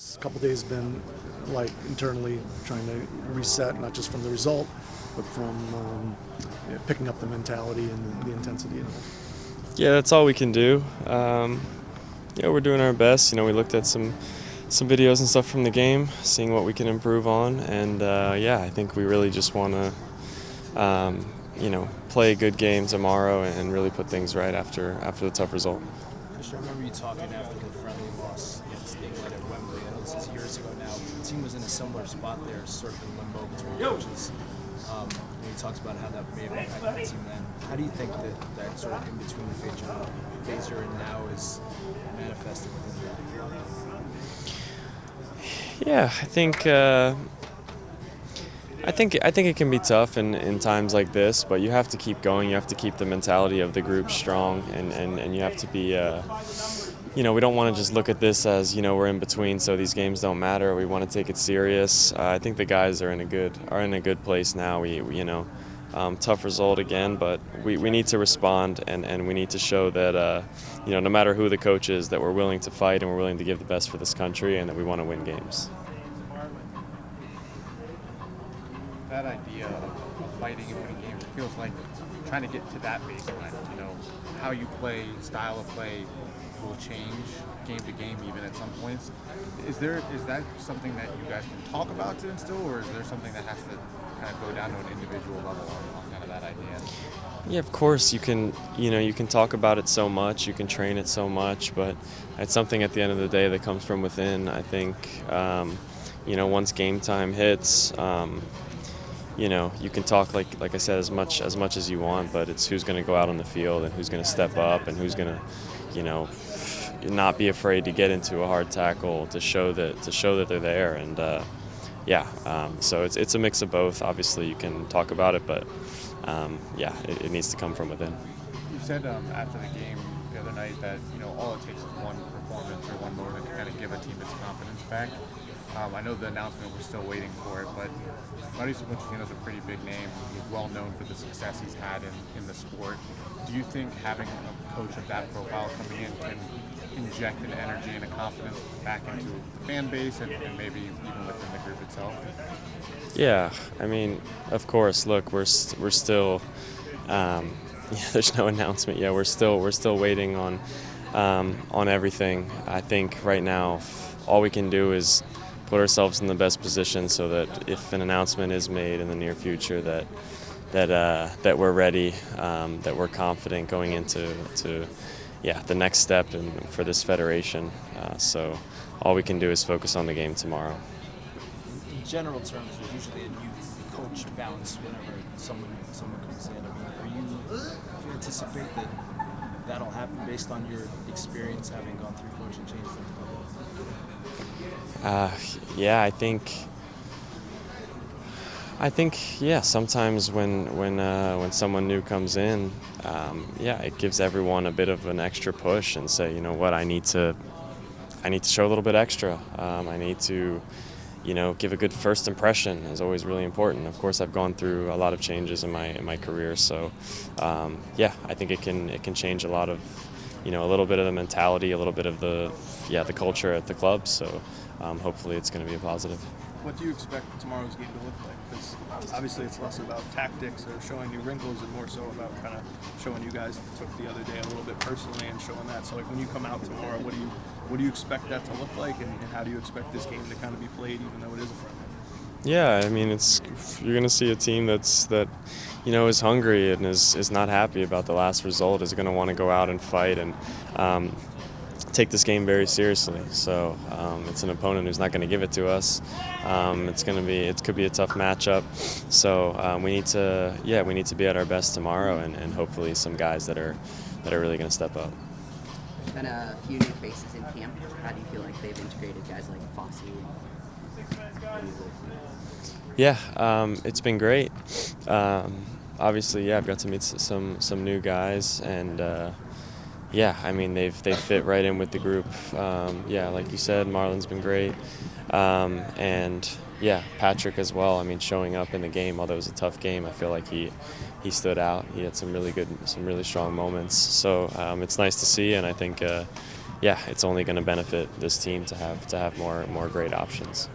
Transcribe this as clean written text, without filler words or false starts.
This couple days been like internally trying to reset, not just from the result, but from picking up the mentality and the intensity and all. Yeah, that's all we can do. We're doing our best. We looked at some videos and stuff from the game, seeing what we can improve on, and I think we really just want to, play a good game tomorrow and really put things right after the tough result. Christian, I remember you talking after the friendly loss against England at Wembley. I know this is years ago now. The team was in a similar spot there, sort of in limbo between coaches. He talks about how that may have impacted the team then. How do you think that sort of in-between phase you're in now is manifested within that? Yeah, I think it can be tough in times like this, but you have to keep going. You have to keep the mentality of the group strong, and you have to be. We don't want to just look at this as we're in between, so these games don't matter. We want to take it serious. I think the guys are in a good place now. Tough result again, but we need to respond, and we need to show that no matter who the coach is, that we're willing to fight and we're willing to give the best for this country, and that we want to win games. That idea of fighting and winning games, it feels like trying to get to that baseline. How you play, style of play will change game to game even at some points. Is that something that you guys can talk about to instill, or is there something that has to kind of go down to an individual level on kind of that idea? Yeah, of course you can. You can talk about it so much, you can train it so much, but it's something at the end of the day that comes from within. I think once game time hits. You can talk like I said as much as you want, but it's who's going to go out on the field and who's going to step up and who's going to, not be afraid to get into a hard tackle to show that they're there. And so it's a mix of both. Obviously, you can talk about it, but it needs to come from within. You said after the game the other night that all it takes is one performance or one moment to kind of give a team its confidence back. I know the announcement, we're still waiting for it, but Mauricio Pochettino's a pretty big name. He's well known for the success he's had in the sport. Do you think having a coach of that profile coming in can inject an energy and a confidence back into the fan base and maybe even within the group itself? Yeah, of course. Look, we're still. There's no announcement yet. We're still waiting on everything. I think right now, all we can do is put ourselves in the best position so that if an announcement is made in the near future, that we're ready, that we're confident going into the next step for this federation. So all we can do is focus on the game tomorrow. In general terms, there's usually a new coach bounce whenever someone comes in. Do you anticipate that'll happen based on your experience having gone through coaching changes? I think sometimes when someone new comes in, it gives everyone a bit of an extra push and say, you know what, I need to show a little bit extra. I need to give a good first impression is always really important. Of course, I've gone through a lot of changes in my career, so I think it can change a lot of a little bit of the mentality, a little bit of the culture at the club. So hopefully it's going to be a positive. What do you expect tomorrow's game to look like? Because obviously it's less about tactics or showing you wrinkles and more so about kind of showing you guys took the other day a little bit personally and showing that. So when you come out tomorrow, what do you expect that to look like, and how do you expect this game to kind of be played, even though it is a friendly? Yeah, you're going to see a team that is hungry and is not happy about the last result, is going to want to go out and fight and take this game very seriously. So it's an opponent who's not going to give it to us. It could be a tough matchup. So we need to be at our best tomorrow, and hopefully some guys that are really going to step up. There's been a few new faces in camp. How do you feel like they've integrated guys like Fossey? It's been great. Obviously, I've got to meet some new guys, and they've fit right in with the group. Like you said, Marlon's been great, and Patrick as well. Showing up in the game, although it was a tough game, I feel like he stood out. He had some really strong moments. So it's nice to see, and I think yeah, it's only going to benefit this team to have more great options.